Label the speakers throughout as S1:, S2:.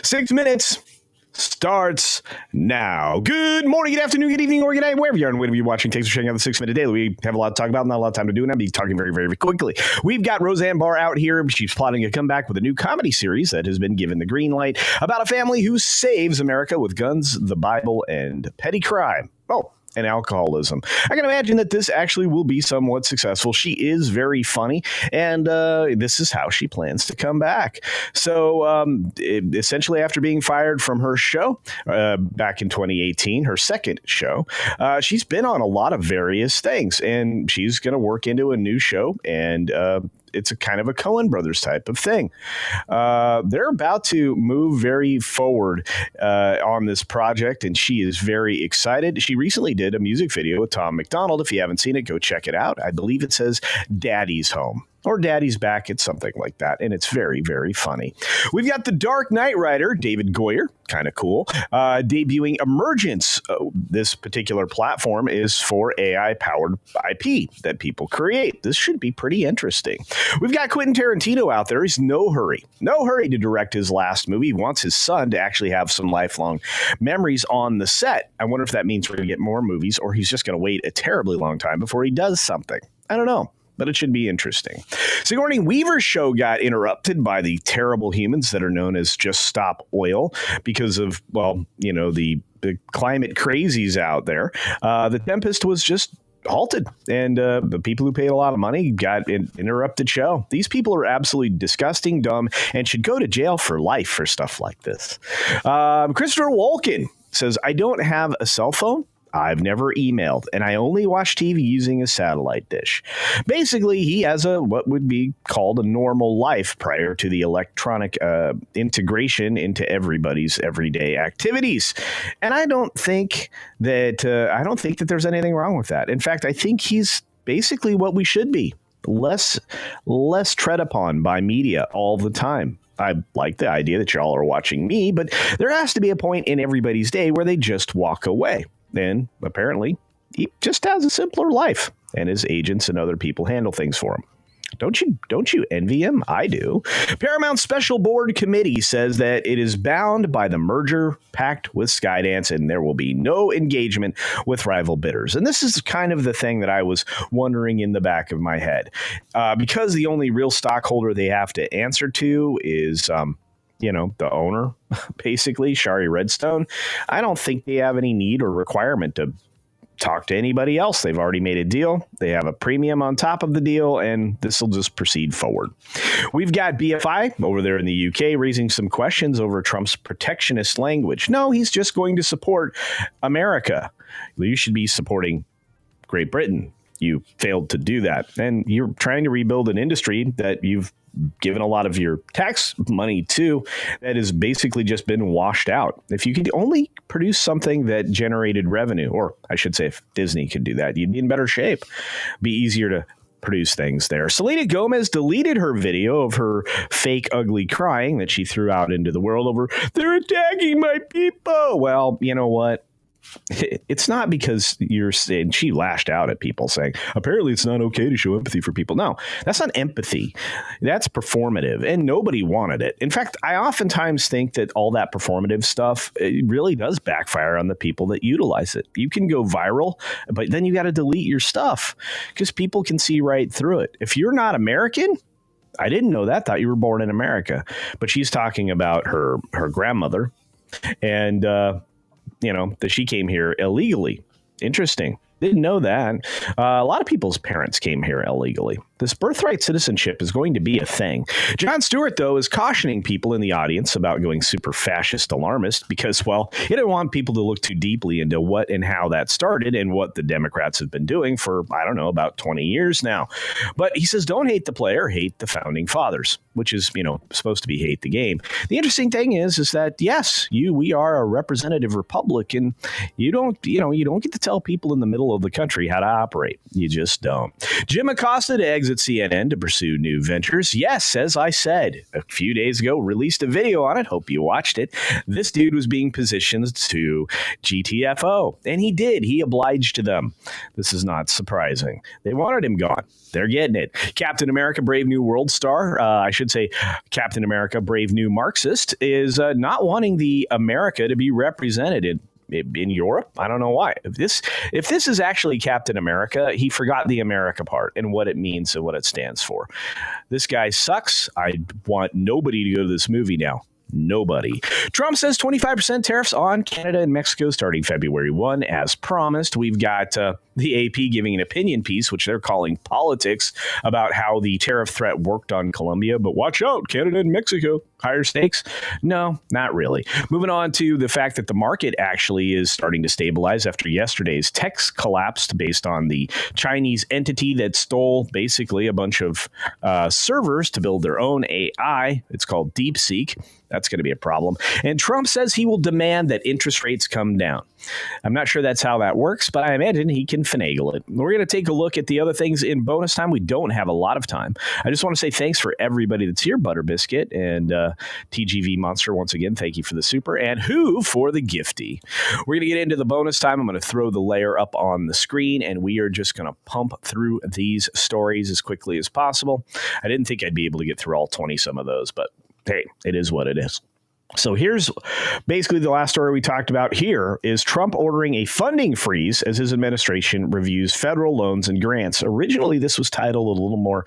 S1: 6 minutes starts now. Good morning, good afternoon, good evening, or good night, wherever you are and wherever you're watching. Thanks for checking out the 6 Minute Daily. We have a lot to talk about, not a lot of time to do, and I'll be talking very, very quickly. We've got Roseanne Barr out here. She's plotting a comeback with a new comedy series that has been given the green light about a family who saves America with guns, the Bible, and petty crime. Oh, and alcoholism. I can imagine that this actually will be somewhat successful. She is very funny, and this is how she plans to come back. So essentially, after being fired from her show back in 2018, her second show, she's been on a lot of various things, and she's going to work into a new show, and it's a kind of a Coen Brothers type of thing. They're about to move very forward on this project, and she is very excited. She recently did a music video with Tom McDonald. If you haven't seen it, go check it out. I believe it says Daddy's Home or Daddy's Back. It's something like that, and it's very, very funny. We've got the Dark Knight writer, David Goyer, kind of cool, debuting Emergence. This particular platform is for AI-powered IP that people create. This should be pretty interesting. We've got Quentin Tarantino out there. He's no hurry to direct his last movie. He wants his son to actually have some lifelong memories on the set. I wonder if that means we're going to get more movies, or he's just going to wait a terribly long time before he does something. I don't know, but it should be interesting. Sigourney Weaver's show got interrupted by the terrible humans that are known as Just Stop Oil because of, well, you know, the climate crazies out there. The Tempest was just halted, and the people who paid a lot of money got an interrupted show. These people are absolutely disgusting, dumb, and should go to jail for life for stuff like this. Christopher Walken says, I don't have a cell phone. I've never emailed, and I only watch TV using a satellite dish. Basically, he has what would be called a normal life prior to the electronic integration into everybody's everyday activities. And I don't think that there's anything wrong with that. In fact, I think he's basically what we should be. Less tread upon by media all the time. I like the idea that y'all are watching me, but there has to be a point in everybody's day where they just walk away. And apparently, he just has a simpler life, and his agents and other people handle things for him. Don't you envy him? I do. Paramount Special Board Committee says that it is bound by the merger pact with Skydance, and there will be no engagement with rival bidders. And this is kind of the thing that I was wondering in the back of my head. Because the only real stockholder they have to answer to is the owner, basically, Shari Redstone. I don't think they have any need or requirement to talk to anybody else. They've already made a deal. They have a premium on top of the deal, and this will just proceed forward. We've got BFI over there in the UK raising some questions over Trump's protectionist language. No, he's just going to support America. You should be supporting Great Britain. You failed to do that. And you're trying to rebuild an industry that you've given a lot of your tax money to that has basically just been washed out. If you could only produce something that generated revenue, or I should say if Disney could do that, you'd be in better shape. Be easier to produce things there. Selena Gomez deleted her video of her fake ugly crying that she threw out into the world over, they're attacking my people. Well, you know what? It's not because you're saying, she lashed out at people saying, apparently it's not okay to show empathy for people. No, that's not empathy. That's performative, and nobody wanted it. In fact, I oftentimes think that all that performative stuff, it really does backfire on the people that utilize it. You can go viral, but then you got to delete your stuff because people can see right through it. If you're not American, I didn't know that. Thought you were born in America. But she's talking about her grandmother and, that she came here illegally. Interesting. Didn't know that. A lot of people's parents came here illegally. This birthright citizenship is going to be a thing. Jon Stewart, though, is cautioning people in the audience about going super fascist alarmist because, well, he didn't want people to look too deeply into what and how that started and what the Democrats have been doing for, I don't know, about 20 years now. But he says, don't hate the player, hate the founding fathers, which is, supposed to be hate the game. The interesting thing is that, yes, we are a representative republic, and you don't get to tell people in the middle of the country how to operate. You just don't. Jim Acosta to exit exit CNN to pursue new ventures. Yes, as I said a few days ago, released a video on it. Hope you watched it. This dude was being positioned to GTFO, and he did. He obliged to them. This is not surprising. They wanted him gone. They're getting it. Captain America, Brave New World Star, I should say Captain America, Brave New Marxist, is not wanting the America to be represented in Europe. I don't know why. If this is actually Captain America, he forgot the America part and what it means and what it stands for. This guy sucks. I want nobody to go to this movie now. Nobody. Trump says 25% tariffs on Canada and Mexico starting February 1, as promised. We've got the AP giving an opinion piece, which they're calling politics, about how the tariff threat worked on Colombia. But watch out, Canada and Mexico, higher stakes? No, not really. Moving on to the fact that the market actually is starting to stabilize after yesterday's text collapsed based on the Chinese entity that stole basically a bunch of servers to build their own AI. It's called DeepSeek. That's going to be a problem. And Trump says he will demand that interest rates come down. I'm not sure that's how that works, but I imagine he can finagle it. We're going to take a look at the other things in bonus time. We don't have a lot of time. I just want to say thanks for everybody that's here. Butter Biscuit and TGV Monster, once again, thank you for the super. And Who for the gifty. We're going to get into the bonus time. I'm going to throw the layer up on the screen, and we are just going to pump through these stories as quickly as possible. I didn't think I'd be able to get through all 20 some of those, but hey, it is what it is. So here's basically the last story we talked about. Here is Trump ordering a funding freeze as his administration reviews federal loans and grants. Originally, this was titled a little more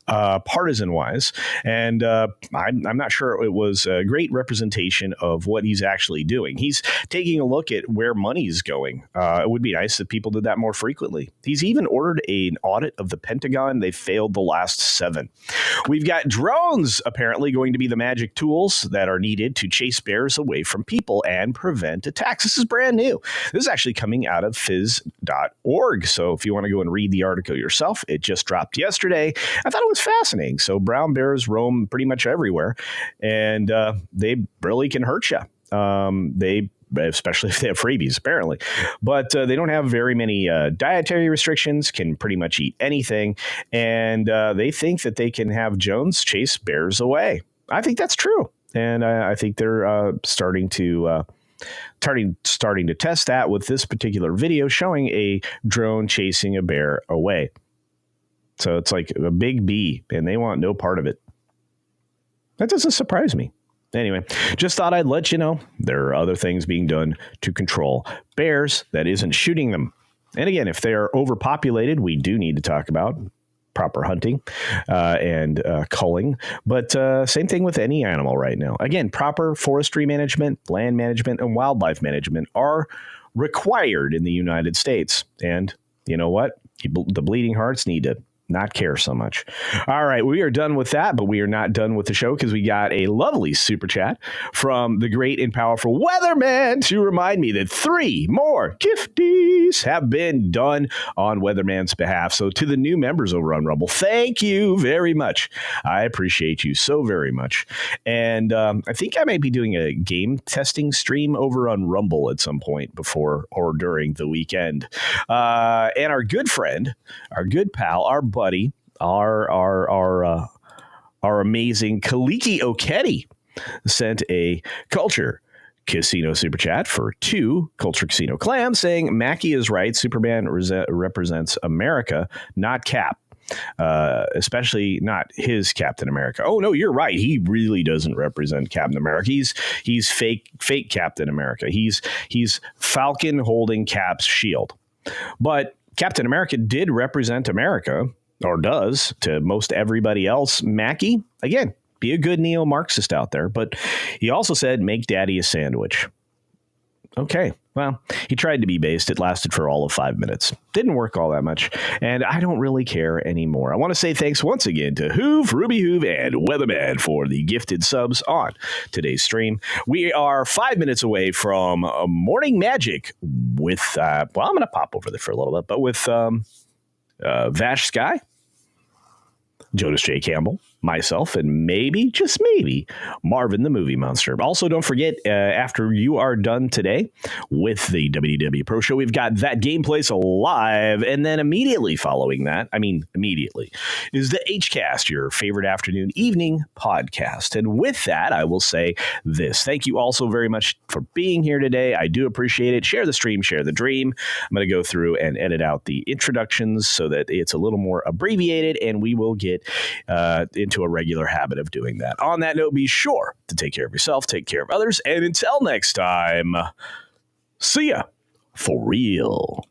S1: partisan-wise, and I'm not sure it was a great representation of what he's actually doing. He's taking a look at where money is going. It would be nice if people did that more frequently. He's even ordered an audit of the Pentagon. They failed the last 7. We've got drones apparently going to be the magic tools that are needed to chase bears away from people and prevent attacks. This is brand new. This is actually coming out of phys.org. So if you want to go and read the article yourself, it just dropped yesterday. I thought it was fascinating. So brown bears roam pretty much everywhere, and they really can hurt you. Especially if they have freebies, apparently. But they don't have very many dietary restrictions, can pretty much eat anything, and they think that they can have Jones chase bears away. I think that's true. And I think they're starting to test that with this particular video showing a drone chasing a bear away. So it's like a big bee, and they want no part of it. That doesn't surprise me. Anyway, just thought I'd let you know there are other things being done to control bears that isn't shooting them. And again, if they are overpopulated, we do need to talk about proper hunting and culling. But same thing with any animal right now. Again, proper forestry management, land management, and wildlife management are required in the United States. And you know what? The bleeding hearts need to not care so much. All right, we are done with that, but we are not done with the show because we got a lovely super chat from the great and powerful Weatherman to remind me that 3 more gifties have been done on Weatherman's behalf. So to the new members over on Rumble, thank you very much. I appreciate you so very much. And I think I might be doing a game testing stream over on Rumble at some point before or during the weekend. And our good friend, our good pal, our buddy, our amazing Kaliki Okedi sent a Culture Casino super chat for 2 Culture Casino clams, saying Mackie is right. Superman represents America, not Cap. Especially not his Captain America. Oh no, you're right. He really doesn't represent Captain America. He's fake Captain America. He's Falcon holding Cap's shield. But Captain America did represent America, or does, to most everybody else. Mackie, again, be a good neo-Marxist out there, but he also said, make daddy a sandwich. Okay, well, he tried to be based. It lasted for all of 5 minutes. Didn't work all that much, and I don't really care anymore. I want to say thanks once again to Hoove, Ruby Hoove, and Weatherman for the gifted subs on today's stream. We are 5 minutes away from Morning Magic with, I'm going to pop over there for a little bit, but with Vash Sky, Jonas J. Campbell, myself, and maybe, just maybe, Marvin the Movie Monster. Also, don't forget, after you are done today with the WDW Pro Show, we've got That Game Place live, and then immediately following that, immediately, is the HCast, your favorite afternoon, evening podcast. And with that, I will say this. Thank you all so very much for being here today. I do appreciate it. Share the stream, share the dream. I'm going to go through and edit out the introductions so that it's a little more abbreviated, and we will get into a regular habit of doing that. On that note, be sure to take care of yourself, take care of others, and until next time, see ya for real.